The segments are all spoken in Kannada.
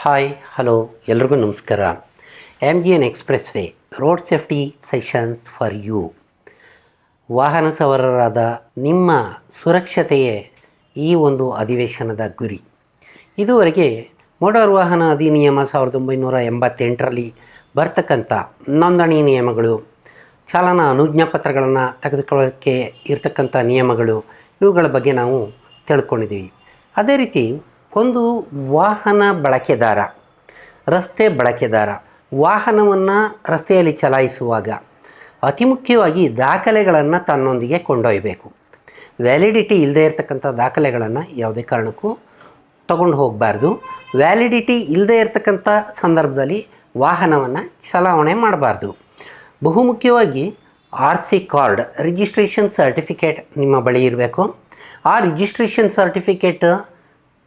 ಹಾಯ್ ಹಲೋ ಎಲ್ರಿಗೂ ನಮಸ್ಕಾರ. MGN express way road safety sessions for you. ವಾಹನ ಸವಾರರಾದ ನಿಮ್ಮ ಸುರಕ್ಷತೆಯೇ ಈ ಒಂದು ಅಧಿವೇಶನದ ಗುರಿ. ಇದುವರೆಗೆ ಮೋಟಾರು ವಾಹನ ಅಧಿನಿಯಮ 1988ರಲ್ಲಿ ಬರ್ತಕ್ಕಂಥ ನೋಂದಣಿ ನಿಯಮಗಳು, ಚಾಲನಾ ಅನುಜ್ಞಾ ಪತ್ರಗಳನ್ನು ತೆಗೆದುಕೊಳ್ಳೋಕ್ಕೆ ಇರತಕ್ಕಂಥ ನಿಯಮಗಳು, ಇವುಗಳ ಬಗ್ಗೆ ನಾವು ತಿಳ್ಕೊಂಡಿದ್ದೀವಿ. ಅದೇ ರೀತಿ ಒಂದು ವಾಹನ ಬಳಕೆದಾರ, ರಸ್ತೆ ಬಳಕೆದಾರ ವಾಹನವನ್ನು ರಸ್ತೆಯಲ್ಲಿ ಚಲಾಯಿಸುವಾಗ ಅತಿ ಮುಖ್ಯವಾಗಿ ದಾಖಲೆಗಳನ್ನು ತನ್ನೊಂದಿಗೆ ಕೊಂಡೊಯ್ಯಬೇಕು. ವ್ಯಾಲಿಡಿಟಿ ಇಲ್ಲದೇ ಇರತಕ್ಕಂಥ ದಾಖಲೆಗಳನ್ನು ಯಾವುದೇ ಕಾರಣಕ್ಕೂ ತಗೊಂಡು ಹೋಗಬಾರ್ದು. ವ್ಯಾಲಿಡಿಟಿ ಇಲ್ಲದೇ ಇರತಕ್ಕಂಥ ಸಂದರ್ಭದಲ್ಲಿ ವಾಹನವನ್ನು ಚಲಾವಣೆ ಮಾಡಬಾರ್ದು. ಬಹುಮುಖ್ಯವಾಗಿ RC ಕಾರ್ಡ್, ರಿಜಿಸ್ಟ್ರೇಷನ್ ಸರ್ಟಿಫಿಕೇಟ್ ನಿಮ್ಮ ಬಳಿ ಇರಬೇಕು. ಆ ರಿಜಿಸ್ಟ್ರೇಷನ್ ಸರ್ಟಿಫಿಕೇಟ್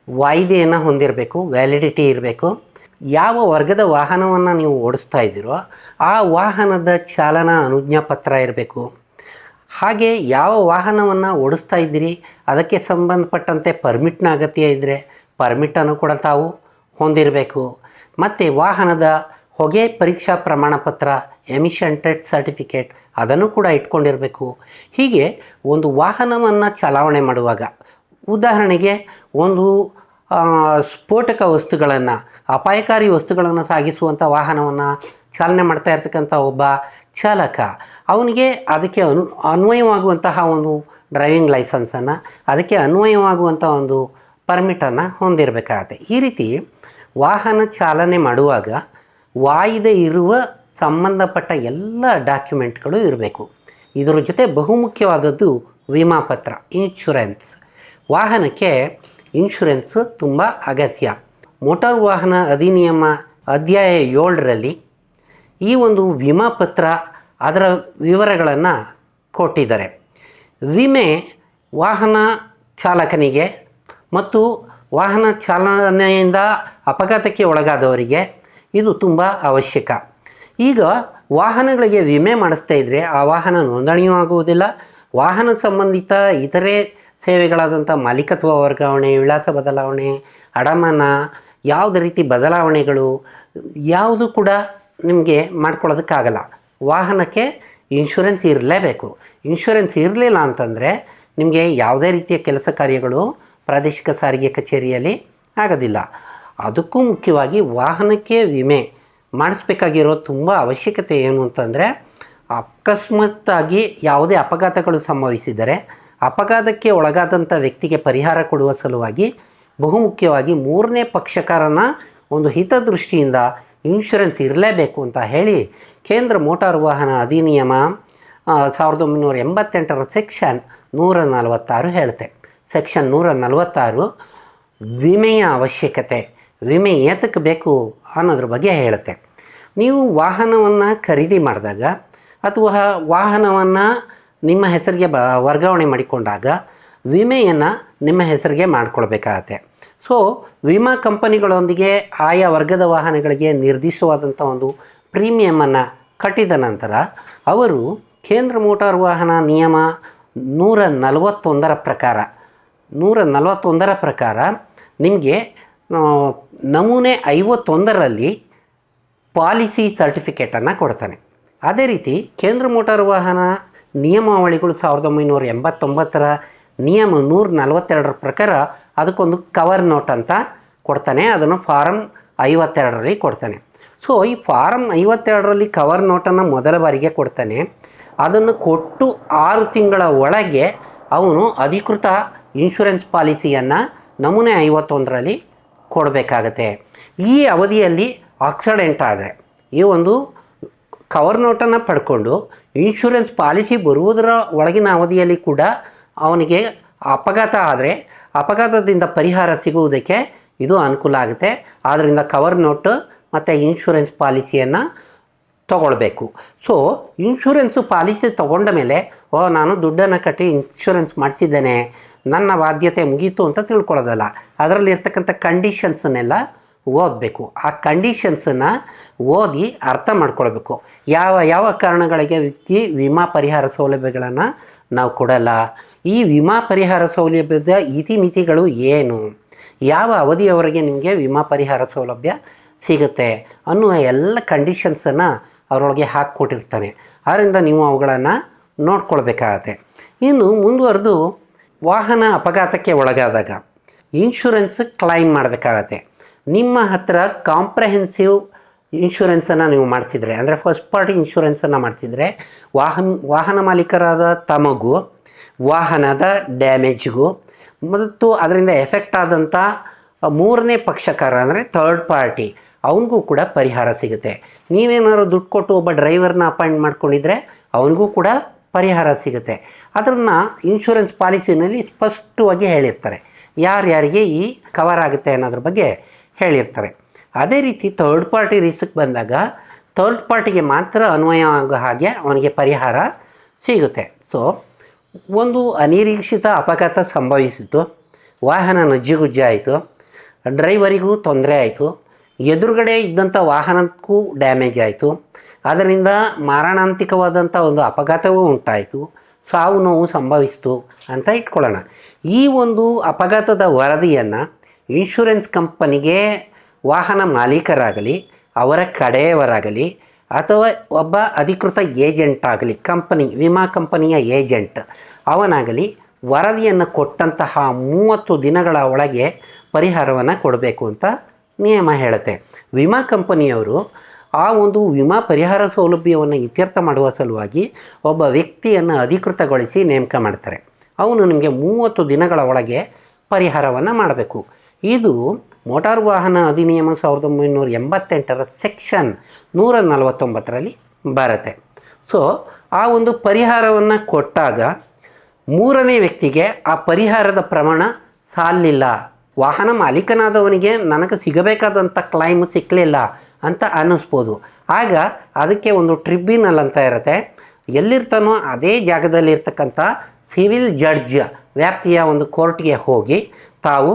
ವಾಯಿದೆಯನ್ನು ಹೊಂದಿರಬೇಕು, ವ್ಯಾಲಿಡಿಟಿ ಇರಬೇಕು. ಯಾವ ವರ್ಗದ ವಾಹನವನ್ನು ನೀವು ಓಡಿಸ್ತಾ ಇದ್ದೀರೋ ಆ ವಾಹನದ ಚಾಲನಾ ಅನುಜ್ಞಾ ಪತ್ರ ಇರಬೇಕು. ಹಾಗೆ ಯಾವ ವಾಹನವನ್ನು ಓಡಿಸ್ತಾ ಇದ್ದೀರಿ ಅದಕ್ಕೆ ಸಂಬಂಧಪಟ್ಟಂತೆ ಪರ್ಮಿಟ್ನ ಅಗತ್ಯ ಇದ್ದರೆ ಪರ್ಮಿಟನ್ನು ಕೂಡ ತಾವು ಹೊಂದಿರಬೇಕು. ಮತ್ತು ವಾಹನದ ಹೊಗೆ ಪರೀಕ್ಷಾ ಪ್ರಮಾಣ ಪತ್ರ, ಎಮಿಷನ್ ಟೆಸ್ಟ್ ಸರ್ಟಿಫಿಕೇಟ್ ಅದನ್ನು ಕೂಡ ಇಟ್ಕೊಂಡಿರಬೇಕು. ಹೀಗೆ ಒಂದು ವಾಹನವನ್ನು ಚಲಾವಣೆ ಮಾಡುವಾಗ, ಉದಾಹರಣೆಗೆ ಒಂದು ಸ್ಫೋಟಕ ವಸ್ತುಗಳನ್ನು, ಅಪಾಯಕಾರಿ ವಸ್ತುಗಳನ್ನು ಸಾಗಿಸುವಂಥ ವಾಹನವನ್ನು ಚಾಲನೆ ಮಾಡ್ತಾ ಇರ್ತಕ್ಕಂಥ ಒಬ್ಬ ಚಾಲಕ, ಅವನಿಗೆ ಅದಕ್ಕೆ ಅನ್ವಯವಾಗುವಂತಹ ಒಂದು ಡ್ರೈವಿಂಗ್ ಲೈಸೆನ್ಸನ್ನು, ಅದಕ್ಕೆ ಅನ್ವಯವಾಗುವಂಥ ಒಂದು ಪರ್ಮಿಟನ್ನು ಹೊಂದಿರಬೇಕಾಗತ್ತೆ. ಈ ರೀತಿ ವಾಹನ ಚಾಲನೆ ಮಾಡುವಾಗ ವಾಯಿದೆ ಇರುವ ಸಂಬಂಧಪಟ್ಟ ಎಲ್ಲ ಡಾಕ್ಯುಮೆಂಟ್ಗಳು ಇರಬೇಕು. ಇದರ ಜೊತೆ ಬಹುಮುಖ್ಯವಾದದ್ದು ವಿಮಾ ಪತ್ರ, ಇನ್ಶೂರೆನ್ಸ್. ವಾಹನಕ್ಕೆ ಇನ್ಶೂರೆನ್ಸ್ ತುಂಬ ಅಗತ್ಯ. ಮೋಟಾರು ವಾಹನ ಅಧಿನಿಯಮ ಅಧ್ಯಾಯ 7ರಲ್ಲಿ ಈ ಒಂದು ವಿಮಾ ಪತ್ರ, ಅದರ ವಿವರಗಳನ್ನು ಕೊಟ್ಟಿದ್ದಾರೆ. ವಿಮೆ ವಾಹನ ಚಾಲಕನಿಗೆ ಮತ್ತು ವಾಹನ ಚಾಲನೆಯಿಂದ ಅಪಘಾತಕ್ಕೆ ಒಳಗಾದವರಿಗೆ ಇದು ತುಂಬ ಅವಶ್ಯಕ. ಈಗ ವಾಹನಗಳಿಗೆ ವಿಮೆ ಮಾಡಿಸ್ತಾ ಇದ್ದರೆ ಆ ವಾಹನ ನೋಂದಣಿಯೂ ಆಗುವುದಿಲ್ಲ. ವಾಹನ ಸಂಬಂಧಿತ ಇತರೆ ಸೇವೆಗಳಾದಂಥ ಮಾಲೀಕತ್ವ ವರ್ಗಾವಣೆ, ವಿಳಾಸ ಬದಲಾವಣೆ, ಅಡಮಾನ, ಯಾವುದೇ ರೀತಿ ಬದಲಾವಣೆಗಳು ಯಾವುದು ಕೂಡ ನಿಮಗೆ ಮಾಡ್ಕೊಳ್ಳೋದಕ್ಕಾಗಲ್ಲ. ವಾಹನಕ್ಕೆ ಇನ್ಶೂರೆನ್ಸ್ ಇರಲೇಬೇಕು. ಇನ್ಶೂರೆನ್ಸ್ ಇರಲಿಲ್ಲ ಅಂತಂದರೆ ನಿಮಗೆ ಯಾವುದೇ ರೀತಿಯ ಕೆಲಸ ಕಾರ್ಯಗಳು ಪ್ರಾದೇಶಿಕ ಸಾರಿಗೆ ಕಚೇರಿಯಲ್ಲಿ ಆಗೋದಿಲ್ಲ. ಅದಕ್ಕೂ ಮುಖ್ಯವಾಗಿ ವಾಹನಕ್ಕೆ ವಿಮೆ ಮಾಡಿಸ್ಬೇಕಾಗಿರೋ ತುಂಬ ಅವಶ್ಯಕತೆ ಏನು ಅಂತಂದರೆ, ಅಕಸ್ಮಾತ್ತಾಗಿ ಯಾವುದೇ ಅಪಘಾತಗಳು ಸಂಭವಿಸಿದರೆ ಅಪಘಾತಕ್ಕೆ ಒಳಗಾದಂಥ ವ್ಯಕ್ತಿಗೆ ಪರಿಹಾರ ಕೊಡುವ ಸಲುವಾಗಿ ಬಹುಮುಖ್ಯವಾಗಿ ಮೂರನೇ ಪಕ್ಷಕಾರನ ಒಂದು ಹಿತದೃಷ್ಟಿಯಿಂದ ಇನ್ಶೂರೆನ್ಸ್ ಇರಲೇಬೇಕು ಅಂತ ಹೇಳಿ ಕೇಂದ್ರ ಮೋಟಾರು ವಾಹನ ಅಧಿನಿಯಮ 1988ರ ಸೆಕ್ಷನ್ 146 ಹೇಳುತ್ತೆ. ಸೆಕ್ಷನ್ 146 ವಿಮೆಯ ಅವಶ್ಯಕತೆ, ವಿಮೆ ಏತಕ್ಕೆ ಬೇಕು ಅನ್ನೋದ್ರ ಬಗ್ಗೆ ಹೇಳುತ್ತೆ. ನೀವು ವಾಹನವನ್ನು ಖರೀದಿ ಮಾಡಿದಾಗ ಅಥವಾ ವಾಹನವನ್ನು ನಿಮ್ಮ ಹೆಸರಿಗೆ ವರ್ಗಾವಣೆ ಮಾಡಿಕೊಂಡಾಗ ವಿಮೆಯನ್ನು ನಿಮ್ಮ ಹೆಸರಿಗೆ ಮಾಡಿಕೊಳ್ಬೇಕಾಗತ್ತೆ. ಸೊ ವಿಮಾ ಕಂಪನಿಗಳೊಂದಿಗೆ ಆಯಾ ವರ್ಗದ ವಾಹನಗಳಿಗೆ ನಿರ್ದಿಷ್ಟವಾದಂಥ ಒಂದು ಪ್ರೀಮಿಯಮನ್ನು ಕಟ್ಟಿದ ನಂತರ ಅವರು ಕೇಂದ್ರ ಮೋಟಾರು ವಾಹನ ನಿಯಮ 141ರ ಪ್ರಕಾರ ನಿಮಗೆ ನಮೂನೆ 51ರಲ್ಲಿ ಪಾಲಿಸಿ ಸರ್ಟಿಫಿಕೇಟನ್ನು ಕೊಡ್ತಾನೆ. ಅದೇ ರೀತಿ ಕೇಂದ್ರ ಮೋಟಾರು ವಾಹನ ನಿಯಮಾವಳಿಗಳು 1989ರ ನಿಯಮ 142ರ ಪ್ರಕಾರ ಅದಕ್ಕೊಂದು ಕವರ್ ನೋಟ್ ಅಂತ ಕೊಡ್ತಾನೆ. ಅದನ್ನು ಫಾರಮ್ 52ರಲ್ಲಿ ಕೊಡ್ತಾನೆ. ಸೊ ಈ ಫಾರಮ್ 52ರಲ್ಲಿ ಕವರ್ ನೋಟನ್ನು ಮೊದಲ ಬಾರಿಗೆ ಕೊಡ್ತಾನೆ. ಅದನ್ನು ಕೊಟ್ಟು 6 ತಿಂಗಳ ಒಳಗೆ ಅವನು ಅಧಿಕೃತ ಇನ್ಶೂರೆನ್ಸ್ ಪಾಲಿಸಿಯನ್ನು ನಮೂನೆ 51ರಲ್ಲಿ ಕೊಡಬೇಕಾಗತ್ತೆ. ಈ ಅವಧಿಯಲ್ಲಿ ಆಕ್ಸಿಡೆಂಟ್ ಆದರೆ ಈ ಒಂದು ಕವರ್ ನೋಟನ್ನು ಪಡ್ಕೊಂಡು ಇನ್ಶೂರೆನ್ಸ್ ಪಾಲಿಸಿ ಬರುವುದರ ಒಳಗಿನ ಅವಧಿಯಲ್ಲಿ ಕೂಡ ಅವನಿಗೆ ಅಪಘಾತ ಆದರೆ ಅಪಘಾತದಿಂದ ಪರಿಹಾರ ಸಿಗುವುದಕ್ಕೆ ಇದು ಅನುಕೂಲ ಆಗುತ್ತೆ. ಆದ್ದರಿಂದ ಕವರ್ ನೋಟು ಮತ್ತು ಇನ್ಶೂರೆನ್ಸ್ ಪಾಲಿಸಿಯನ್ನು ತಗೊಳ್ಬೇಕು. ಸೊ ಇನ್ಶೂರೆನ್ಸು ಪಾಲಿಸಿ ತಗೊಂಡ ಮೇಲೆ ನಾನು ದುಡ್ಡನ್ನು ಕಟ್ಟಿ ಇನ್ಶೂರೆನ್ಸ್ ಮಾಡಿಸಿದ್ದೇನೆ, ನನ್ನ ಬಾಧ್ಯತೆ ಮುಗೀತು ಅಂತ ತಿಳ್ಕೊಳ್ಳೋದಲ್ಲ. ಅದರಲ್ಲಿರ್ತಕ್ಕಂಥ ಕಂಡೀಷನ್ಸನ್ನೆಲ್ಲ ಓದಬೇಕು. ಆ ಕಂಡೀಷನ್ಸನ್ನು ಓದಿ ಅರ್ಥ ಮಾಡ್ಕೊಳ್ಬೇಕು. ಯಾವ ಯಾವ ಕಾರಣಗಳಿಗೆ ಈ ವಿಮಾ ಪರಿಹಾರ ಸೌಲಭ್ಯಗಳನ್ನು ನಾವು ಕೊಡಲ್ಲ, ಈ ವಿಮಾ ಪರಿಹಾರ ಸೌಲಭ್ಯದ ಇತಿಮಿತಿಗಳು ಏನು, ಯಾವ ಅವಧಿಯವರೆಗೆ ನಿಮಗೆ ವಿಮಾ ಪರಿಹಾರ ಸೌಲಭ್ಯ ಸಿಗುತ್ತೆ ಅನ್ನುವ ಎಲ್ಲ ಕಂಡೀಷನ್ಸನ್ನು ಅವರೊಳಗೆ ಹಾಕಿಕೊಟ್ಟಿರ್ತಾನೆ. ಆದ್ದರಿಂದ ನೀವು ಅವುಗಳನ್ನು ನೋಡ್ಕೊಳ್ಬೇಕಾಗತ್ತೆ. ಇನ್ನು ಮುಂದುವರೆದು ವಾಹನ ಅಪಘಾತಕ್ಕೆ ಒಳಗಾದಾಗ ಇನ್ಶೂರೆನ್ಸ್ ಕ್ಲೈಮ್ ಮಾಡಬೇಕಾಗತ್ತೆ. ನಿಮ್ಮ ಹತ್ತಿರ ಕಾಂಪ್ರಹೆನ್ಸಿವ್ ಇನ್ಶೂರೆನ್ಸನ್ನು ನೀವು ಮಾಡಿಸಿದರೆ, ಅಂದರೆ ಫಸ್ಟ್ ಪಾರ್ಟಿ ಇನ್ಶೂರೆನ್ಸನ್ನು ಮಾಡಿಸಿದರೆ ವಾಹನ ಮಾಲೀಕರಾದ ತಮಗೂ ವಾಹನದ ಡ್ಯಾಮೇಜ್ಗೂ ಮತ್ತು ಅದರಿಂದ ಎಫೆಕ್ಟ್ ಆದಂಥ ಮೂರನೇ ಪಕ್ಷಕಾರ ಅಂದರೆ ಥರ್ಡ್ ಪಾರ್ಟಿ ಅವನಿಗೂ ಕೂಡ ಪರಿಹಾರ ಸಿಗುತ್ತೆ. ನೀವೇನಾದ್ರು ದುಡ್ಡು ಕೊಟ್ಟು ಒಬ್ಬ ಡ್ರೈವರ್ನ ಅಪಾಯಿಂಟ್ ಮಾಡ್ಕೊಂಡಿದ್ರೆ ಅವನಿಗೂ ಕೂಡ ಪರಿಹಾರ ಸಿಗುತ್ತೆ. ಅದನ್ನು ಇನ್ಶೂರೆನ್ಸ್ ಪಾಲಿಸಿನಲ್ಲಿ ಸ್ಪಷ್ಟವಾಗಿ ಹೇಳಿರ್ತಾರೆ, ಯಾರ್ಯಾರಿಗೆ ಈ ಕವರ್ ಆಗುತ್ತೆ ಅನ್ನೋದ್ರ ಬಗ್ಗೆ ಹೇಳಿರ್ತಾರೆ. ಅದೇ ರೀತಿ ಥರ್ಡ್ ಪಾರ್ಟಿ ರಿಸ್ಕ್ ಬಂದಾಗ ಥರ್ಡ್ ಪಾರ್ಟಿಗೆ ಮಾತ್ರ ಅನ್ವಯ ಆಗೋ ಹಾಗೆ ಅವನಿಗೆ ಪರಿಹಾರ ಸಿಗುತ್ತೆ. ಸೊ ಒಂದು ಅನಿರೀಕ್ಷಿತ ಅಪಘಾತ ಸಂಭವಿಸಿತು, ವಾಹನ ನಜ್ಜುಗುಜ್ಜಾಯಿತು, ಡ್ರೈವರಿಗೂ ತೊಂದರೆ ಆಯಿತು, ಎದುರುಗಡೆ ಇದ್ದಂಥ ವಾಹನಕ್ಕೂ ಡ್ಯಾಮೇಜ್ ಆಯಿತು, ಅದರಿಂದ ಮಾರಣಾಂತಿಕವಾದಂಥ ಒಂದು ಅಪಘಾತವೂ ಉಂಟಾಯಿತು, ಸಾವು ನೋವು ಸಂಭವಿಸಿತು ಅಂತ ಇಟ್ಕೊಳ್ಳೋಣ. ಈ ಒಂದು ಅಪಘಾತದ ವರದಿಯನ್ನು ಇನ್ಶೂರೆನ್ಸ್ ಕಂಪನಿಗೆ ವಾಹನ ಮಾಲೀಕರಾಗಲಿ ಅವರ ಕಡೆಯವರಾಗಲಿ ಅಥವಾ ಒಬ್ಬ ಅಧಿಕೃತ ಏಜೆಂಟ್ ಆಗಲಿ, ವಿಮಾ ಕಂಪನಿಯ ಏಜೆಂಟ್ ಅವನಾಗಲಿ ವರದಿಯನ್ನು ಕೊಟ್ಟಂತಹ 30 ದಿನಗಳ ಒಳಗೆ ಪರಿಹಾರವನ್ನು ಕೊಡಬೇಕು ಅಂತ ನಿಯಮ ಹೇಳುತ್ತೆ. ವಿಮಾ ಕಂಪನಿಯವರು ಆ ಒಂದು ವಿಮಾ ಪರಿಹಾರ ಸೌಲಭ್ಯವನ್ನು ಇತ್ಯರ್ಥ ಮಾಡುವ ಸಲುವಾಗಿ ಒಬ್ಬ ವ್ಯಕ್ತಿಯನ್ನು ಅಧಿಕೃತಗೊಳಿಸಿ ನೇಮಕ ಮಾಡ್ತಾರೆ. ಅವನು ನಿಮಗೆ 30 ದಿನಗಳ ಒಳಗೆ ಪರಿಹಾರವನ್ನು ಮಾಡಬೇಕು. ಇದು ಮೋಟಾರು ವಾಹನ ಅಧಿನಿಯಮ 1988ರ ಸೆಕ್ಷನ್ 149ರಲ್ಲಿ ಬರುತ್ತೆ. ಸೊ ಆ ಒಂದು ಪರಿಹಾರವನ್ನು ಕೊಟ್ಟಾಗ ಮೂರನೇ ವ್ಯಕ್ತಿಗೆ ಆ ಪರಿಹಾರದ ಪ್ರಮಾಣ ಸಾಲಿಲ್ಲ, ವಾಹನ ಮಾಲೀಕನಾದವನಿಗೆ ನನಗೆ ಸಿಗಬೇಕಾದಂಥ ಕ್ಲೈಮ್ ಸಿಕ್ಕಲಿಲ್ಲ ಅಂತ ಅನ್ನಿಸ್ಬೋದು. ಆಗ ಅದಕ್ಕೆ ಒಂದು ಟ್ರಿಬ್ಯುನಲ್ ಅಂತ ಇರುತ್ತೆ, ಎಲ್ಲಿರ್ತಾನೋ ಅದೇ ಜಾಗದಲ್ಲಿರ್ತಕ್ಕಂಥ ಸಿವಿಲ್ ಜಡ್ಜ್ ವ್ಯಾಪ್ತಿಯ ಒಂದು ಕೋರ್ಟ್ಗೆ ಹೋಗಿ ತಾವು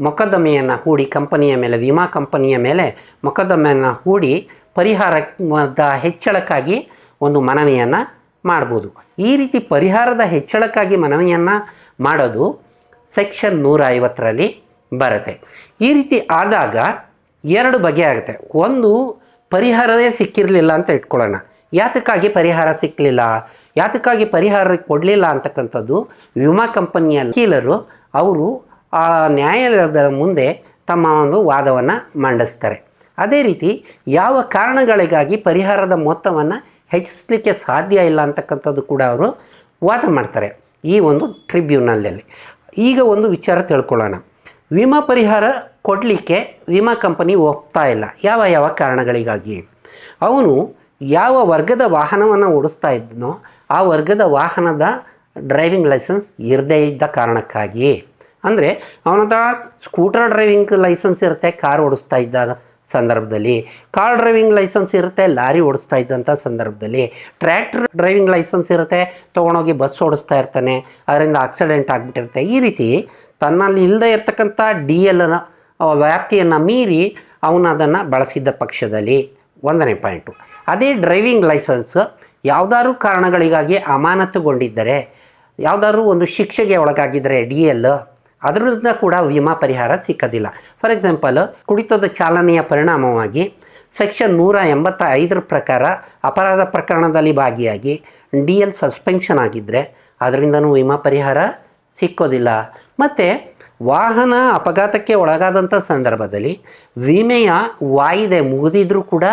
ಮೊಕದ್ದಮೆಯನ್ನು ಹೂಡಿ ಕಂಪನಿಯ ಮೇಲೆ, ವಿಮಾ ಕಂಪನಿಯ ಮೇಲೆ ಮೊಕದ್ದಮೆಯನ್ನು ಹೂಡಿ ಪರಿಹಾರದ ಹೆಚ್ಚಳಕ್ಕಾಗಿ ಒಂದು ಮನವಿಯನ್ನು ಮಾಡ್ಬೋದು. ಈ ರೀತಿ ಪರಿಹಾರದ ಹೆಚ್ಚಳಕ್ಕಾಗಿ ಮನವಿಯನ್ನು ಮಾಡೋದು ಸೆಕ್ಷನ್ 150ರಲ್ಲಿ ಬರುತ್ತೆ. ಈ ರೀತಿ ಆದಾಗ 2 ಬಗೆ ಆಗುತ್ತೆ. ಒಂದು, ಪರಿಹಾರವೇ ಸಿಕ್ಕಿರಲಿಲ್ಲ ಅಂತ ಇಟ್ಕೊಳ್ಳೋಣ. ಯಾತಕ್ಕಾಗಿ ಪರಿಹಾರ ಸಿಕ್ಕಲಿಲ್ಲ, ಯಾತಕ್ಕಾಗಿ ಪರಿಹಾರ ಕೊಡಲಿಲ್ಲ ಅಂತಕ್ಕಂಥದ್ದು ವಿಮಾ ಕಂಪನಿಯ ವಕೀಲರು ಅವರು ಆ ನ್ಯಾಯಾಲಯದ ಮುಂದೆ ತಮ್ಮ ಒಂದು ವಾದವನ್ನು ಮಂಡಿಸ್ತಾರೆ. ಅದೇ ರೀತಿ ಯಾವ ಕಾರಣಗಳಿಗಾಗಿ ಪರಿಹಾರದ ಮೊತ್ತವನ್ನು ಹೆಚ್ಚಿಸಲಿಕ್ಕೆ ಸಾಧ್ಯ ಇಲ್ಲ ಅಂತಕ್ಕಂಥದ್ದು ಕೂಡ ಅವರು ವಾದ ಮಾಡ್ತಾರೆ ಈ ಒಂದು ಟ್ರಿಬ್ಯುನಲಲ್ಲಿ. ಈಗ ಒಂದು ವಿಚಾರ ತಿಳ್ಕೊಳ್ಳೋಣ. ವಿಮಾ ಪರಿಹಾರ ಕೊಡಲಿಕ್ಕೆ ವಿಮಾ ಕಂಪನಿ ಒಪ್ತಾ ಇಲ್ಲ. ಯಾವ ಕಾರಣಗಳಿಗಾಗಿ? ಅವನು ಯಾವ ವರ್ಗದ ವಾಹನವನ್ನು ಓಡಿಸ್ತಾ ಇದ್ದನೋ ಆ ವರ್ಗದ ವಾಹನದ ಡ್ರೈವಿಂಗ್ ಲೈಸೆನ್ಸ್ ಇರದೇ ಇದ್ದ ಕಾರಣಕ್ಕಾಗಿ. ಅಂದರೆ ಅವನದ ಸ್ಕೂಟರ್ ಡ್ರೈವಿಂಗ್ ಲೈಸೆನ್ಸ್ ಇರುತ್ತೆ ಕಾರ್ ಓಡಿಸ್ತಾ ಇದ್ದ ಸಂದರ್ಭದಲ್ಲಿ, ಕಾರ್ ಡ್ರೈವಿಂಗ್ ಲೈಸೆನ್ಸ್ ಇರುತ್ತೆ ಲಾರಿ ಓಡಿಸ್ತಾ ಇದ್ದಂಥ ಸಂದರ್ಭದಲ್ಲಿ, ಟ್ರ್ಯಾಕ್ಟರ್ ಡ್ರೈವಿಂಗ್ ಲೈಸೆನ್ಸ್ ಇರುತ್ತೆ ತೊಗೊಂಡೋಗಿ ಬಸ್ ಓಡಿಸ್ತಾ ಇರ್ತಾನೆ, ಅದರಿಂದ ಆಕ್ಸಿಡೆಂಟ್ ಆಗಿಬಿಟ್ಟಿರುತ್ತೆ. ಈ ರೀತಿ ತನ್ನಲ್ಲಿ ಇಲ್ಲದೆ ಇರತಕ್ಕಂಥ DL ವ್ಯಾಪ್ತಿಯನ್ನು ಮೀರಿ ಅವನು ಅದನ್ನು ಬಳಸಿದ್ದ ಪಕ್ಷದಲ್ಲಿ 1ನೇ ಪಾಯಿಂಟು. ಅದೇ ಡ್ರೈವಿಂಗ್ ಲೈಸೆನ್ಸ್ ಯಾವುದಾದ್ರೂ ಕಾರಣಗಳಿಗಾಗಿ ಅಮಾನತುಗೊಂಡಿದ್ದರೆ, ಯಾವುದಾದ್ರೂ ಒಂದು ಶಿಕ್ಷೆಗೆ ಒಳಗಾಗಿದ್ದರೆ DL, ಅದರಿಂದ ಕೂಡ ವಿಮಾ ಪರಿಹಾರ ಸಿಕ್ಕೋದಿಲ್ಲ. ಫಾರ್ ಎಕ್ಸಾಂಪಲ್, ಕುಡಿತದ ಚಾಲನೆಯ ಪರಿಣಾಮವಾಗಿ ಸೆಕ್ಷನ್ 185 ಪ್ರಕಾರ ಅಪರಾಧ ಪ್ರಕರಣದಲ್ಲಿ ಭಾಗಿಯಾಗಿ DL ಸಸ್ಪೆನ್ಷನ್ ಆಗಿದ್ದರೆ ಅದರಿಂದನೂ ವಿಮಾ ಪರಿಹಾರ ಸಿಕ್ಕೋದಿಲ್ಲ. ಮತ್ತು ವಾಹನ ಅಪಘಾತಕ್ಕೆ ಒಳಗಾದಂಥ ಸಂದರ್ಭದಲ್ಲಿ ವಿಮೆಯ ವಾಯಿದೆ ಮುಗಿದಿದ್ರೂ ಕೂಡ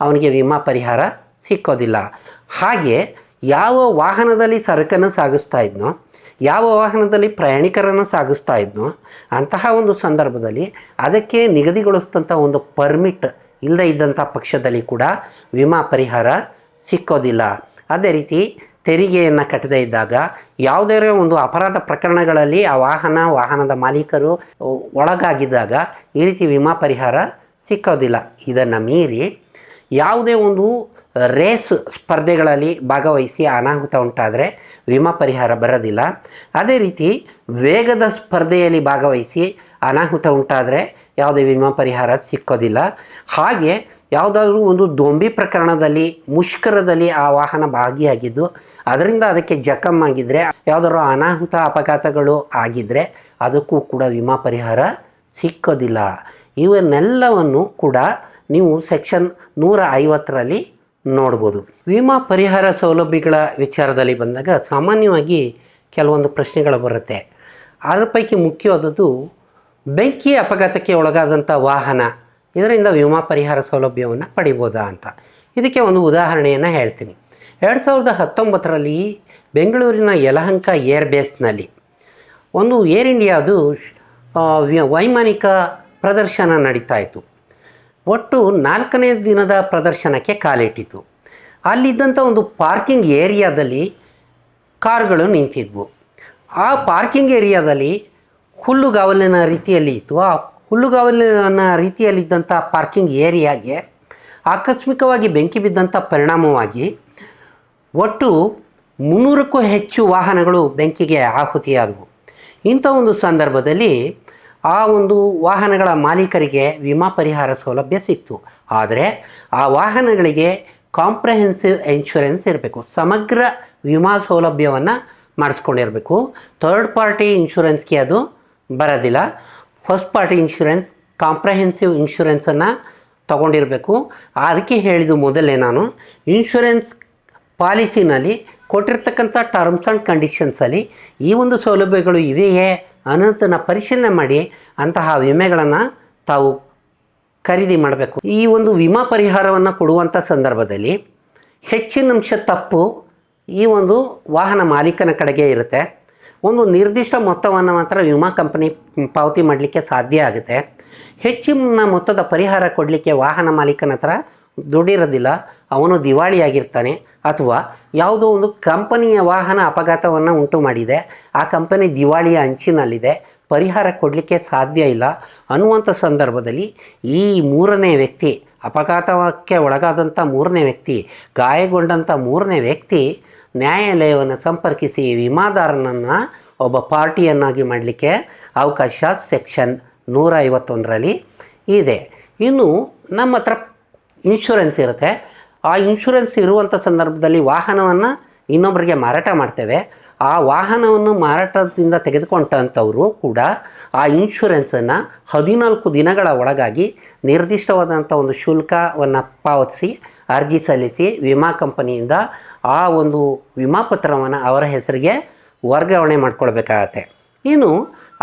ಅವನಿಗೆ ವಿಮಾ ಪರಿಹಾರ ಸಿಕ್ಕೋದಿಲ್ಲ. ಹಾಗೆ ಯಾವ ವಾಹನದಲ್ಲಿ ಸರಕನ್ನು ಸಾಗಿಸ್ತಾ ಇದ್ನೋ, ಯಾವ ವಾಹನದಲ್ಲಿ ಪ್ರಯಾಣಿಕರನ್ನು ಸಾಗಿಸ್ತಾ ಇದ್ನೋ ಅಂತಹ ಒಂದು ಸಂದರ್ಭದಲ್ಲಿ ಅದಕ್ಕೆ ನಿಗದಿಗೊಳಿಸಿದಂಥ ಒಂದು ಪರ್ಮಿಟ್ ಇಲ್ಲದೇ ಇದ್ದಂಥ ಪಕ್ಷದಲ್ಲಿ ಕೂಡ ವಿಮಾ ಪರಿಹಾರ ಸಿಕ್ಕೋದಿಲ್ಲ. ಅದೇ ರೀತಿ ತೆರಿಗೆಯನ್ನು ಕಟ್ಟದೇ ಇದ್ದಾಗ, ಯಾವುದೇ ಒಂದು ಅಪರಾಧ ಪ್ರಕರಣಗಳಲ್ಲಿ ಆ ವಾಹನದ ಮಾಲೀಕರು ಒಳಗಾಗಿದ್ದಾಗ ಈ ರೀತಿ ವಿಮಾ ಪರಿಹಾರ ಸಿಕ್ಕೋದಿಲ್ಲ. ಇದನ್ನು ಮೀರಿ ಯಾವುದೇ ಒಂದು ರೇಸ್ ಸ್ಪರ್ಧೆಗಳಲ್ಲಿ ಭಾಗವಹಿಸಿ ಅನಾಹುತ ಉಂಟಾದರೆ ವಿಮಾ ಪರಿಹಾರ ಬರೋದಿಲ್ಲ. ಅದೇ ರೀತಿ ವೇಗದ ಸ್ಪರ್ಧೆಯಲ್ಲಿ ಭಾಗವಹಿಸಿ ಅನಾಹುತ ಉಂಟಾದರೆ ಯಾವುದೇ ವಿಮಾ ಪರಿಹಾರ ಸಿಕ್ಕೋದಿಲ್ಲ. ಹಾಗೆ ಯಾವುದಾದ್ರೂ ಒಂದು ದೊಂಬಿ ಪ್ರಕರಣದಲ್ಲಿ, ಮುಷ್ಕರದಲ್ಲಿ ಆ ವಾಹನ ಭಾಗಿಯಾಗಿದ್ದು ಅದರಿಂದ ಅದಕ್ಕೆ ಜಖಮ್ಮಾಗಿದ್ದರೆ, ಯಾವುದಾದ್ರೂ ಅನಾಹುತ ಅಪಘಾತಗಳು ಆಗಿದ್ದರೆ ಅದಕ್ಕೂ ಕೂಡ ವಿಮಾ ಪರಿಹಾರ ಸಿಕ್ಕೋದಿಲ್ಲ. ಇವನ್ನೆಲ್ಲವನ್ನು ಕೂಡ ನೀವು ಸೆಕ್ಷನ್ 150ರಲ್ಲಿ ನೋಡ್ಬೋದು. ವಿಮಾ ಪರಿಹಾರ ಸೌಲಭ್ಯಗಳ ವಿಚಾರದಲ್ಲಿ ಬಂದಾಗ ಸಾಮಾನ್ಯವಾಗಿ ಕೆಲವೊಂದು ಪ್ರಶ್ನೆಗಳು ಬರುತ್ತೆ. ಅದರ ಪೈಕಿ ಮುಖ್ಯವಾದದ್ದು ಬೆಂಕಿ ಅಪಘಾತಕ್ಕೆ ಒಳಗಾದಂಥ ವಾಹನ, ಇದರಿಂದ ವಿಮಾ ಪರಿಹಾರ ಸೌಲಭ್ಯವನ್ನು ಪಡಿಬೋದಾ ಅಂತ. ಇದಕ್ಕೆ ಒಂದು ಉದಾಹರಣೆಯನ್ನು ಹೇಳ್ತೀನಿ. 2019ರಲ್ಲಿ ಬೆಂಗಳೂರಿನ ಯಲಹಂಕ ಏರ್ಬೇಸ್ನಲ್ಲಿ ಒಂದು ಏರ್ ಇಂಡಿಯಾದು ವೈಮಾನಿಕ ಪ್ರದರ್ಶನ ನಡೀತಾ ಇತ್ತು. ಒಟ್ಟು 4ನೇ ದಿನದ ಪ್ರದರ್ಶನಕ್ಕೆ ಕಾಲಿಟ್ಟಿತು. ಅಲ್ಲಿದ್ದಂಥ ಒಂದು ಪಾರ್ಕಿಂಗ್ ಏರಿಯಾದಲ್ಲಿ ಕಾರುಗಳು ನಿಂತಿದ್ವು. ಆ ಪಾರ್ಕಿಂಗ್ ಏರಿಯಾದಲ್ಲಿ ಹುಲ್ಲುಗಾವಲಿನ ರೀತಿಯಲ್ಲಿ ಇತ್ತು. ಆ ಹುಲ್ಲುಗಾವಲಿನ ರೀತಿಯಲ್ಲಿದ್ದಂಥ ಪಾರ್ಕಿಂಗ್ ಏರಿಯಾಗೆ ಆಕಸ್ಮಿಕವಾಗಿ ಬೆಂಕಿ ಬಿದ್ದಂಥ ಪರಿಣಾಮವಾಗಿ ಒಟ್ಟು 300ಕ್ಕೂ ಹೆಚ್ಚು ವಾಹನಗಳು ಬೆಂಕಿಗೆ ಆಹುತಿಯಾದವು. ಇಂಥ ಒಂದು ಸಂದರ್ಭದಲ್ಲಿ ಆ ಒಂದು ವಾಹನಗಳ ಮಾಲೀಕರಿಗೆ ವಿಮಾ ಪರಿಹಾರ ಸೌಲಭ್ಯ ಸಿಕ್ತು. ಆದರೆ ಆ ವಾಹನಗಳಿಗೆ ಕಾಂಪ್ರಹೆನ್ಸಿವ್ ಇನ್ಶೂರೆನ್ಸ್ ಇರಬೇಕು, ಸಮಗ್ರ ವಿಮಾ ಸೌಲಭ್ಯವನ್ನು ಮಾಡಿಸ್ಕೊಂಡಿರಬೇಕು. ಥರ್ಡ್ ಪಾರ್ಟಿ ಇನ್ಶೂರೆನ್ಸ್ಗೆ ಅದು ಬರೋದಿಲ್ಲ. ಫಸ್ಟ್ ಪಾರ್ಟಿ ಇನ್ಶೂರೆನ್ಸ್, ಕಾಂಪ್ರಹೆನ್ಸಿವ್ ಇನ್ಶೂರೆನ್ಸನ್ನು ತಗೊಂಡಿರಬೇಕು. ಅದಕ್ಕೆ ಹೇಳಿದ್ದು ಮೊದಲೇ ನಾನು, ಇನ್ಶೂರೆನ್ಸ್ ಪಾಲಿಸಿನಲ್ಲಿ ಕೊಟ್ಟಿರ್ತಕ್ಕಂಥ ಟರ್ಮ್ಸ್ ಆ್ಯಂಡ್ ಕಂಡೀಷನ್ಸಲ್ಲಿ ಈ ಒಂದು ಸೌಲಭ್ಯಗಳು ಇವೆಯೇ ಅನ್ನೋದನ್ನು ಪರಿಶೀಲನೆ ಮಾಡಿ ಅಂತಹ ವಿಮೆಗಳನ್ನು ತಾವು ಖರೀದಿ ಮಾಡಬೇಕು. ಈ ಒಂದು ವಿಮಾ ಪರಿಹಾರವನ್ನು ಕೊಡುವಂಥ ಸಂದರ್ಭದಲ್ಲಿ ಹೆಚ್ಚಿನ ಅಂಶ ತಪ್ಪು ಈ ಒಂದು ವಾಹನ ಮಾಲೀಕನ ಕಡೆಗೆ ಇರುತ್ತೆ. ಒಂದು ನಿರ್ದಿಷ್ಟ ಮೊತ್ತವನ್ನು ಮಾತ್ರ ವಿಮಾ ಕಂಪನಿ ಪಾವತಿ ಮಾಡಲಿಕ್ಕೆ ಸಾಧ್ಯ ಆಗುತ್ತೆ. ಹೆಚ್ಚಿನ ಮೊತ್ತದ ಪರಿಹಾರ ಕೊಡಲಿಕ್ಕೆ ವಾಹನ ಮಾಲೀಕನ ಹತ್ರ ದುಡ್ಡಿರೋದಿಲ್ಲ, ಅವನು ದಿವಾಳಿಯಾಗಿರ್ತಾನೆ, ಅಥವಾ ಯಾವುದೋ ಒಂದು ಕಂಪನಿಯ ವಾಹನ ಅಪಘಾತವನ್ನು ಉಂಟು ಮಾಡಿದೆ, ಆ ಕಂಪನಿ ದಿವಾಳಿಯ ಅಂಚಿನಲ್ಲಿದೆ, ಪರಿಹಾರ ಕೊಡಲಿಕ್ಕೆ ಸಾಧ್ಯ ಇಲ್ಲ ಅನ್ನುವಂಥ ಸಂದರ್ಭದಲ್ಲಿ ಈ 3ನೇ ವ್ಯಕ್ತಿ, ಅಪಘಾತಕ್ಕೆ ಒಳಗಾದಂಥ 3ನೇ ವ್ಯಕ್ತಿ, ಗಾಯಗೊಂಡಂಥ 3ನೇ ವ್ಯಕ್ತಿ ನ್ಯಾಯಾಲಯವನ್ನು ಸಂಪರ್ಕಿಸಿ ವಿಮಾದಾರನನ್ನು ಒಬ್ಬ ಪಾರ್ಟಿಯನ್ನಾಗಿ ಮಾಡಲಿಕ್ಕೆ ಅವಕಾಶ ಸೆಕ್ಷನ್ 151ರಲ್ಲಿ ಇದೆ. ಇನ್ನು ನಮ್ಮ ಹತ್ರ ಇನ್ಶೂರೆನ್ಸ್ ಇರುತ್ತೆ. ಆ ಇನ್ಶೂರೆನ್ಸ್ ಇರುವಂಥ ಸಂದರ್ಭದಲ್ಲಿ ವಾಹನವನ್ನು ಇನ್ನೊಬ್ಬರಿಗೆ ಮಾರಾಟ ಮಾಡ್ತೇವೆ. ಆ ವಾಹನವನ್ನು ಮಾರಾಟದಿಂದ ತೆಗೆದುಕೊಂಡಂಥವರು ಕೂಡ ಆ ಇನ್ಶೂರೆನ್ಸನ್ನು 14 ದಿನಗಳ ಒಳಗಾಗಿ ನಿರ್ದಿಷ್ಟವಾದಂಥ ಒಂದು ಶುಲ್ಕವನ್ನು ಪಾವತಿಸಿ ಅರ್ಜಿ ಸಲ್ಲಿಸಿ ವಿಮಾ ಕಂಪನಿಯಿಂದ ಆ ಒಂದು ವಿಮಾ ಪತ್ರವನ್ನು ಅವರ ಹೆಸರಿಗೆ ವರ್ಗಾವಣೆ ಮಾಡಿಕೊಳ್ಬೇಕಾಗತ್ತೆ. ಇನ್ನು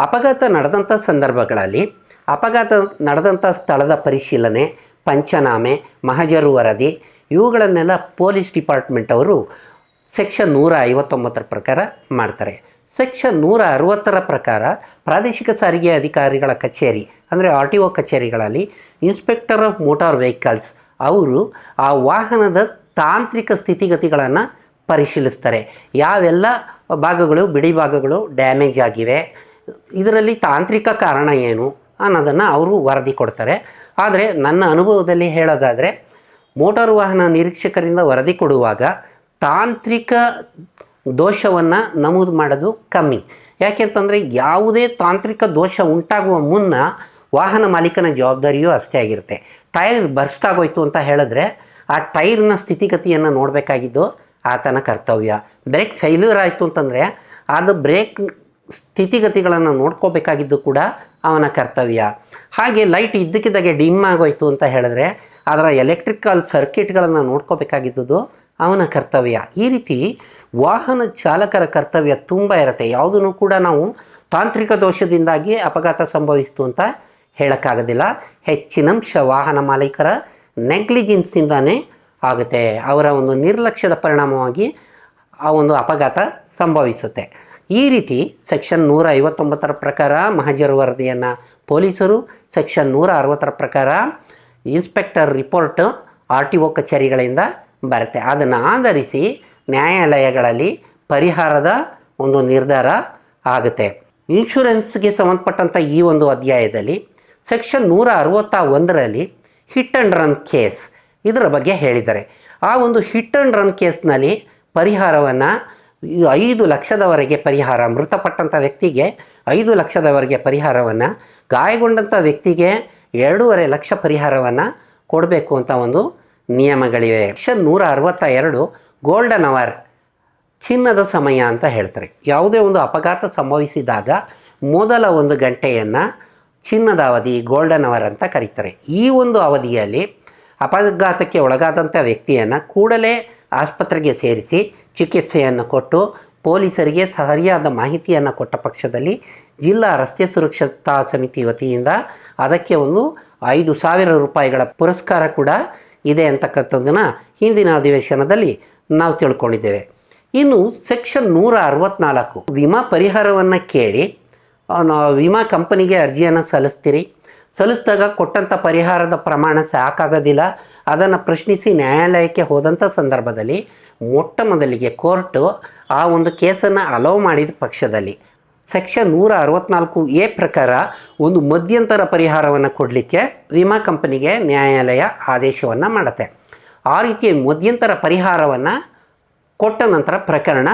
ಅಪಘಾತ ನಡೆದಂಥ ಸಂದರ್ಭಗಳಲ್ಲಿ ಅಪಘಾತ ನಡೆದಂಥ ಸ್ಥಳದ ಪರಿಶೀಲನೆ, ಪಂಚನಾಮೆ, ಮಹಜರು ವರದಿ ಇವುಗಳನ್ನೆಲ್ಲ ಪೊಲೀಸ್ ಡಿಪಾರ್ಟ್ಮೆಂಟ್ ಅವರು ಸೆಕ್ಷನ್ 159 ಪ್ರಕಾರ ಮಾಡ್ತಾರೆ. ಸೆಕ್ಷನ್ 160 ಪ್ರಕಾರ ಪ್ರಾದೇಶಿಕ ಸಾರಿಗೆ ಅಧಿಕಾರಿಗಳ ಕಚೇರಿ ಅಂದರೆ RTO ಕಚೇರಿಗಳಲ್ಲಿ ಇನ್ಸ್ಪೆಕ್ಟರ್ ಆಫ್ ಮೋಟಾರ್ ವೆಹಿಕಲ್ಸ್ ಅವರು ಆ ವಾಹನದ ತಾಂತ್ರಿಕ ಸ್ಥಿತಿಗತಿಗಳನ್ನು ಪರಿಶೀಲಿಸ್ತಾರೆ. ಯಾವೆಲ್ಲ ಭಾಗಗಳು, ಬಿಡಿ ಭಾಗಗಳು ಡ್ಯಾಮೇಜ್ ಆಗಿವೆ, ಇದರಲ್ಲಿ ತಾಂತ್ರಿಕ ಕಾರಣ ಏನು ಅನ್ನೋದನ್ನು ಅವರು ವರದಿ ಕೊಡ್ತಾರೆ. ಆದರೆ ನನ್ನ ಅನುಭವದಲ್ಲಿ ಹೇಳೋದಾದರೆ ಮೋಟಾರು ವಾಹನ ನಿರೀಕ್ಷಕರಿಂದ ವರದಿ ಕೊಡುವಾಗ ತಾಂತ್ರಿಕ ದೋಷವನ್ನು ನಮೂದು ಮಾಡೋದು ಕಮ್ಮಿ. ಯಾಕೆಂತಂದರೆ ಯಾವುದೇ ತಾಂತ್ರಿಕ ದೋಷ ಉಂಟಾಗುವ ಮುನ್ನ ವಾಹನ ಮಾಲೀಕನ ಜವಾಬ್ದಾರಿಯೂ ಅಷ್ಟೇ ಆಗಿರುತ್ತೆ. ಟೈರ್ ಬರ್ಸ್ಟ್ ಆಗೋಯ್ತು ಅಂತ ಹೇಳಿದ್ರೆ ಆ ಟೈರ್ನ ಸ್ಥಿತಿಗತಿಯನ್ನು ನೋಡಬೇಕಾಗಿದ್ದು ಆತನ ಕರ್ತವ್ಯ. ಬ್ರೇಕ್ ಫೇಲ್ಯೂರ್ ಆಯಿತು ಅಂತಂದರೆ ಅದು ಬ್ರೇಕ್ ಸ್ಥಿತಿಗತಿಗಳನ್ನು ನೋಡ್ಕೋಬೇಕಾಗಿದ್ದು ಕೂಡ ಅವನ ಕರ್ತವ್ಯ. ಹಾಗೆ ಲೈಟ್ ಇದ್ದಕ್ಕಿದ್ದಾಗೆ ಡಿಮ್ ಆಗೋಯ್ತು ಅಂತ ಹೇಳಿದ್ರೆ ಅದರ ಎಲೆಕ್ಟ್ರಿಕಲ್ ಸರ್ಕ್ಯೂಟ್ಗಳನ್ನು ನೋಡ್ಕೋಬೇಕಾಗಿದ್ದು ಅವನ ಕರ್ತವ್ಯ. ಈ ರೀತಿ ವಾಹನ ಚಾಲಕರ ಕರ್ತವ್ಯ ತುಂಬ ಇರುತ್ತೆ. ಯಾವುದನ್ನು ಕೂಡ ನಾವು ತಾಂತ್ರಿಕ ದೋಷದಿಂದಾಗಿ ಅಪಘಾತ ಸಂಭವಿಸ್ತು ಅಂತ ಹೇಳೋಕ್ಕಾಗೋದಿಲ್ಲ. ಹೆಚ್ಚಿನಂಶ ವಾಹನ ಮಾಲೀಕರ ನೆಗ್ಲಿಜೆನ್ಸಿಂದಾನೇ ಆಗುತ್ತೆ. ಅವರ ಒಂದು ನಿರ್ಲಕ್ಷ್ಯದ ಪರಿಣಾಮವಾಗಿ ಆ ಒಂದು ಅಪಘಾತ ಸಂಭವಿಸುತ್ತೆ. ಈ ರೀತಿ ಸೆಕ್ಷನ್ 159 ಪ್ರಕಾರ ಮಹಜರು ವರದಿಯನ್ನು ಪೊಲೀಸರು, ಸೆಕ್ಷನ್ 160 ಪ್ರಕಾರ ಇನ್ಸ್ಪೆಕ್ಟರ್ ರಿಪೋರ್ಟ್ RTO ಕಚೇರಿಗಳಿಂದ ಬರುತ್ತೆ. ಅದನ್ನು ಆಧರಿಸಿ ನ್ಯಾಯಾಲಯಗಳಲ್ಲಿ ಪರಿಹಾರದ ಒಂದು ನಿರ್ಧಾರ ಆಗುತ್ತೆ. ಇನ್ಶೂರೆನ್ಸ್ಗೆ ಸಂಬಂಧಪಟ್ಟಂಥ ಈ ಒಂದು ಅಧ್ಯಾಯದಲ್ಲಿ ಸೆಕ್ಷನ್ 161ರಲ್ಲಿ ಹಿಟ್ ಆ್ಯಂಡ್ ರನ್ ಕೇಸ್ ಇದರ ಬಗ್ಗೆ ಹೇಳಿದ್ದಾರೆ. ಆ ಒಂದು ಹಿಟ್ ಆ್ಯಂಡ್ ರನ್ ಕೇಸ್ನಲ್ಲಿ ಪರಿಹಾರವನ್ನು 5 ಲಕ್ಷದವರೆಗೆ ಪರಿಹಾರ, ಮೃತಪಟ್ಟಂಥ ವ್ಯಕ್ತಿಗೆ 5 ಲಕ್ಷದವರೆಗೆ ಪರಿಹಾರವನ್ನು, ಗಾಯಗೊಂಡಂಥ ವ್ಯಕ್ತಿಗೆ 2.5 ಲಕ್ಷ ಪರಿಹಾರವನ್ನು ಕೊಡಬೇಕು ಅಂತ ಒಂದು ನಿಯಮಗಳಿವೆ. ಸೆಕ್ಷನ್ 162 ಗೋಲ್ಡನ್ ಅವರ್, ಚಿನ್ನದ ಸಮಯ ಅಂತ ಹೇಳ್ತಾರೆ. ಯಾವುದೇ ಒಂದು ಅಪಘಾತ ಸಂಭವಿಸಿದಾಗ ಮೊದಲ 1 ಗಂಟೆಯನ್ನು ಚಿನ್ನದ ಅವಧಿ, ಗೋಲ್ಡನ್ ಅವರ್ ಅಂತ ಕರೀತಾರೆ. ಈ ಒಂದು ಅವಧಿಯಲ್ಲಿ ಅಪಘಾತಕ್ಕೆ ಒಳಗಾದಂಥ ವ್ಯಕ್ತಿಯನ್ನು ಕೂಡಲೇ ಆಸ್ಪತ್ರೆಗೆ ಸೇರಿಸಿ ಚಿಕಿತ್ಸೆಯನ್ನು ಕೊಟ್ಟು ಪೊಲೀಸರಿಗೆ ಸರಿಯಾದ ಮಾಹಿತಿಯನ್ನು ಕೊಟ್ಟ ಪಕ್ಷದಲ್ಲಿ ಜಿಲ್ಲಾ ರಸ್ತೆ ಸುರಕ್ಷತಾ ಸಮಿತಿ ವತಿಯಿಂದ ಅದಕ್ಕೆ ಒಂದು 5,000 ರೂಪಾಯಿಗಳ ಪುರಸ್ಕಾರ ಕೂಡ ಇದೆ ಅಂತಕ್ಕಂಥದ್ದನ್ನು ಹಿಂದಿನ ಅಧಿವೇಶನದಲ್ಲಿ ನಾವು ತಿಳ್ಕೊಂಡಿದ್ದೇವೆ. ಇನ್ನು ಸೆಕ್ಷನ್ 164 ವಿಮಾ ಪರಿಹಾರವನ್ನು ಕೇಳಿ ವಿಮಾ ಕಂಪನಿಗೆ ಅರ್ಜಿಯನ್ನು ಸಲ್ಲಿಸಿದಾಗ ಕೊಟ್ಟಂಥ ಪರಿಹಾರದ ಪ್ರಮಾಣ ಸಾಕಾಗೋದಿಲ್ಲ. ಅದನ್ನು ಪ್ರಶ್ನಿಸಿ ನ್ಯಾಯಾಲಯಕ್ಕೆ ಹೋದಂಥ ಸಂದರ್ಭದಲ್ಲಿ ಮೊಟ್ಟ ಮೊದಲಿಗೆ ಕೋರ್ಟು ಆ ಒಂದು ಕೇಸನ್ನು ಅಲೌ ಮಾಡಿದ ಪಕ್ಷದಲ್ಲಿ ಸೆಕ್ಷನ್ 164A ಪ್ರಕಾರ ಒಂದು ಮಧ್ಯಂತರ ಪರಿಹಾರವನ್ನು ಕೊಡಲಿಕ್ಕೆ ವಿಮಾ ಕಂಪನಿಗೆ ನ್ಯಾಯಾಲಯ ಆದೇಶವನ್ನು ಮಾಡುತ್ತೆ. ಆ ರೀತಿಯ ಮಧ್ಯಂತರ ಪರಿಹಾರವನ್ನು ಕೊಟ್ಟ ನಂತರ ಪ್ರಕರಣ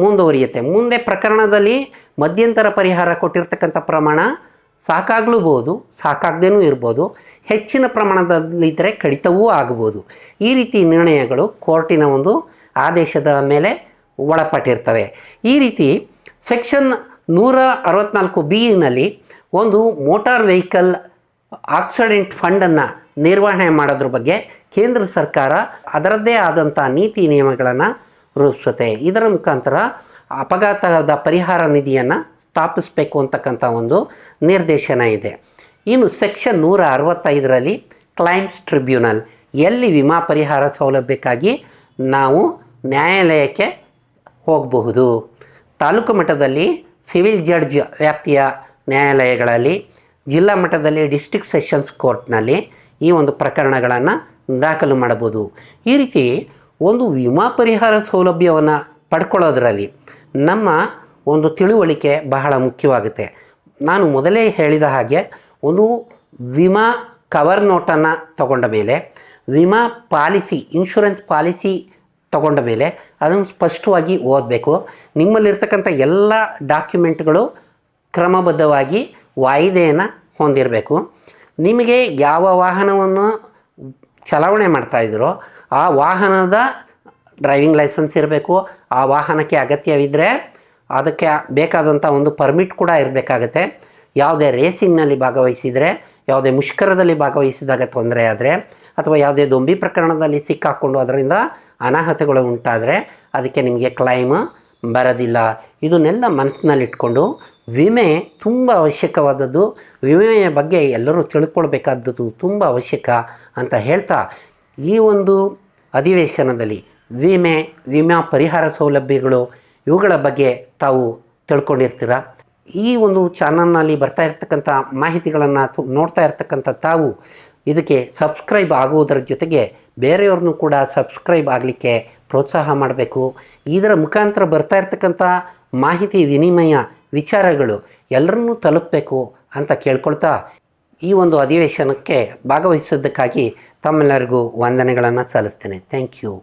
ಮುಂದುವರಿಯುತ್ತೆ. ಮುಂದೆ ಪ್ರಕರಣದಲ್ಲಿ ಮಧ್ಯಂತರ ಪರಿಹಾರ ಕೊಟ್ಟಿರ್ತಕ್ಕಂಥ ಪ್ರಮಾಣ ಸಾಕಾಗ್ಲೂಬೋದು, ಸಾಕಾಗದೇನೂ ಇರ್ಬೋದು, ಹೆಚ್ಚಿನ ಪ್ರಮಾಣದಲ್ಲಿದ್ದರೆ ಕಡಿತವೂ ಆಗ್ಬೋದು. ಈ ರೀತಿ ನಿರ್ಣಯಗಳು ಕೋರ್ಟಿನ ಒಂದು ಆದೇಶದ ಮೇಲೆ ಒಳಪಟ್ಟಿರ್ತವೆ. ಈ ರೀತಿ ಸೆಕ್ಷನ್ 164Bನಲ್ಲಿ ಒಂದು ಮೋಟಾರ್ ವೆಹಿಕಲ್ ಆಕ್ಸಿಡೆಂಟ್ ಫಂಡನ್ನು ನಿರ್ವಹಣೆ ಮಾಡೋದ್ರ ಬಗ್ಗೆ ಕೇಂದ್ರ ಸರ್ಕಾರ ಅದರದ್ದೇ ಆದಂಥ ನೀತಿ ನಿಯಮಗಳನ್ನು ರೂಪಿಸುತ್ತೆ. ಇದರ ಮುಖಾಂತರ ಅಪಘಾತದ ಪರಿಹಾರ ನಿಧಿಯನ್ನು ಸ್ಥಾಪಿಸಬೇಕು ಅಂತಕ್ಕಂಥ ಒಂದು ನಿರ್ದೇಶನ ಇದೆ. ಇನ್ನು ಸೆಕ್ಷನ್ 165ರಲ್ಲಿ ಕ್ಲೈಮ್ಸ್ ಟ್ರಿಬ್ಯುನಲ್, ಎಲ್ಲಿ ವಿಮಾ ಪರಿಹಾರ ಸೌಲಭ್ಯಕ್ಕಾಗಿ ನಾವು ನ್ಯಾಯಾಲಯಕ್ಕೆ ಹೋಗಬಹುದು. ತಾಲೂಕು ಮಟ್ಟದಲ್ಲಿ ಸಿವಿಲ್ ಜಡ್ಜ್ ವ್ಯಾಪ್ತಿಯ ನ್ಯಾಯಾಲಯಗಳಲ್ಲಿ, ಜಿಲ್ಲಾ ಮಟ್ಟದಲ್ಲಿ ಡಿಸ್ಟ್ರಿಕ್ಟ್ ಸೆಷನ್ಸ್ ಕೋರ್ಟ್ನಲ್ಲಿ ಈ ಒಂದು ಪ್ರಕರಣಗಳನ್ನು ದಾಖಲು ಮಾಡಬಹುದು. ಈ ರೀತಿ ಒಂದು ವಿಮಾ ಪರಿಹಾರ ಸೌಲಭ್ಯವನ್ನು ಪಡ್ಕೊಳ್ಳೋದ್ರಲ್ಲಿ ನಮ್ಮ ಒಂದು ತಿಳುವಳಿಕೆ ಬಹಳ ಮುಖ್ಯವಾಗುತ್ತೆ. ನಾನು ಮೊದಲೇ ಹೇಳಿದ ಹಾಗೆ ಒಂದು ವಿಮಾ ಕವರ್ ನೋಟನ್ನು ತಗೊಂಡ ಮೇಲೆ, ವಿಮಾ ಪಾಲಿಸಿ, ಇನ್ಶೂರೆನ್ಸ್ ಪಾಲಿಸಿ ತಗೊಂಡ ಮೇಲೆ ಅದನ್ನು ಸ್ಪಷ್ಟವಾಗಿ ಓದಬೇಕು. ನಿಮ್ಮಲ್ಲಿರ್ತಕ್ಕಂಥ ಎಲ್ಲ ಡಾಕ್ಯುಮೆಂಟ್ಗಳು ಕ್ರಮಬದ್ಧವಾಗಿ ವಾಯಿದೆಯನ್ನು ಹೊಂದಿರಬೇಕು. ನಿಮಗೆ ಯಾವ ವಾಹನವನ್ನು ಚಲಾವಣೆ ಮಾಡ್ತಾಯಿದ್ರೋ ಆ ವಾಹನದ ಡ್ರೈವಿಂಗ್ ಲೈಸೆನ್ಸ್ ಇರಬೇಕು. ಆ ವಾಹನಕ್ಕೆ ಅಗತ್ಯವಿದ್ದರೆ ಅದಕ್ಕೆ ಬೇಕಾದಂಥ ಒಂದು ಪರ್ಮಿಟ್ ಕೂಡ ಇರಬೇಕಾಗತ್ತೆ. ಯಾವುದೇ ರೇಸಿಂಗ್ನಲ್ಲಿ ಭಾಗವಹಿಸಿದರೆ, ಯಾವುದೇ ಮುಷ್ಕರದಲ್ಲಿ ಭಾಗವಹಿಸಿದಾಗ ತೊಂದರೆ ಆದರೆ, ಅಥವಾ ಯಾವುದೇ ದೊಂಬಿ ಪ್ರಕರಣದಲ್ಲಿ ಸಿಕ್ಕಾಕ್ಕೊಂಡು ಅದರಿಂದ ಅನಾಹುತಗಳು ಉಂಟಾದರೆ ಅದಕ್ಕೆ ನಿಮಗೆ ಕ್ಲೈಮ್ ಬರೋದಿಲ್ಲ. ಇದನ್ನೆಲ್ಲ ಮನಸ್ಸಿನಲ್ಲಿಟ್ಕೊಂಡು ವಿಮೆ ತುಂಬ ಅವಶ್ಯಕವಾದದ್ದು, ವಿಮೆಯ ಬಗ್ಗೆ ಎಲ್ಲರೂ ತಿಳ್ಕೊಳ್ಬೇಕಾದದ್ದು ತುಂಬ ಅವಶ್ಯಕ ಅಂತ ಹೇಳ್ತಾ ಈ ಒಂದು ಅಧಿವೇಶನದಲ್ಲಿ ವಿಮಾ ಪರಿಹಾರ ಸೌಲಭ್ಯಗಳು ಇವುಗಳ ಬಗ್ಗೆ ತಾವು ತಿಳ್ಕೊಂಡಿರ್ತೀರ. ಈ ಒಂದು ಚಾನಲ್ನಲ್ಲಿ ಬರ್ತಾ ಇರ್ತಕ್ಕಂಥ ಮಾಹಿತಿಗಳನ್ನು ನೋಡ್ತಾ ಇರ್ತಕ್ಕಂಥ ತಾವು ಇದಕ್ಕೆ ಸಬ್ಸ್ಕ್ರೈಬ್ ಆಗುವುದರ ಜೊತೆಗೆ ಬೇರೆಯವ್ರನ್ನೂ ಕೂಡ ಸಬ್ಸ್ಕ್ರೈಬ್ ಆಗಲಿಕ್ಕೆ ಪ್ರೋತ್ಸಾಹ ಮಾಡಬೇಕು. ಇದರ ಮುಖಾಂತರ ಬರ್ತಾ ಇರ್ತಕ್ಕಂಥ ಮಾಹಿತಿ ವಿನಿಮಯ ವಿಚಾರಗಳು ಎಲ್ಲರನ್ನೂ ತಲುಪಬೇಕು ಅಂತ ಕೇಳ್ಕೊಳ್ತಾ ಈ ಒಂದು ಅಧಿವೇಶನಕ್ಕೆ ಭಾಗವಹಿಸೋದಕ್ಕಾಗಿ ತಮ್ಮೆಲ್ಲರಿಗೂ ವಂದನೆಗಳನ್ನು ಸಲ್ಲಿಸ್ತೇನೆ. Thank you.